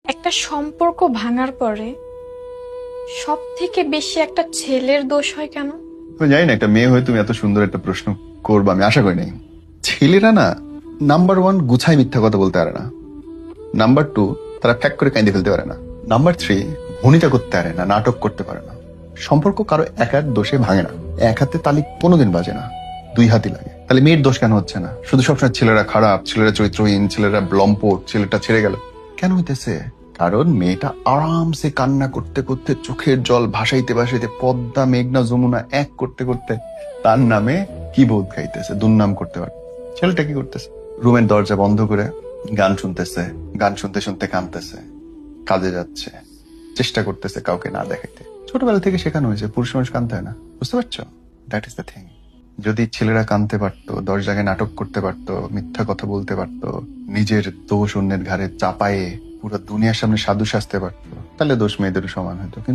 একটা সম্পর্ক ভাঙার পরে সব থেকে বেশি একটা ছেলের দোষ হয় কেন? আমি জানি না একটা মেয়ে হয়ে তুমি এত সুন্দর একটা প্রশ্ন করবে আমি আশা করি নাই। ছেলেরা না নাম্বার ওয়ান গুছায় মিথ্যা কথা বলতে পারে না, নাম্বার টু তারা ফ্যাক করে কাঁদে ফেলতে পারে না, নাম্বার থ্রি ভনিতা করতে পারে না, নাটক করতে পারে না। সম্পর্ক কারো একার দোষে ভাঙে না, এক হাতে তালি কোনোদিন বাজে না, দুই হাতই লাগে। তাহলে মেয়ের দোষ কেন হচ্ছে না? শুধু সবসময় ছেলেরা খারাপ, ছেলেরা চরিত্রহীন, ছেলেরা লম্পট, ছেলেটা ছেড়ে গেল কেন হইতেছে? কারণ মেয়েটা আরামসে কান্না করতে করতে চোখের জল ভাসাইতে ভাসাইতে পদ্মা মেঘনা যমুনা এক করতে করতে তার নামে কি বোধ গাইতেছে, দুর্নাম করতে পারে। ছেলেটা কি করতেছে? রুমের দরজা বন্ধ করে গান শুনতেছে, গান শুনতে শুনতে কাঁদতেছে, কাজে যাচ্ছে, চেষ্টা করতেছে কাউকে না দেখাইতে। ছোটবেলা থেকে শেখানো হয়েছে পুরুষ মানুষ কাঁদতে হয় না, বুঝতে পারছো? That is the thing. যদি ছেলেরা কাঁদতে পারতো, 10 জায়গায় নাটক করতে পারতো, মিথ্যা কথা বলতে পারতো, নিজের দোষ অন্যের ঘাড়ে চাপায়ে পুরো দুনিয়ার সামনে সাধু সাজতে পারতো, তাহলে দোষ মেয়েদেরও সমান হতো। কিন্তু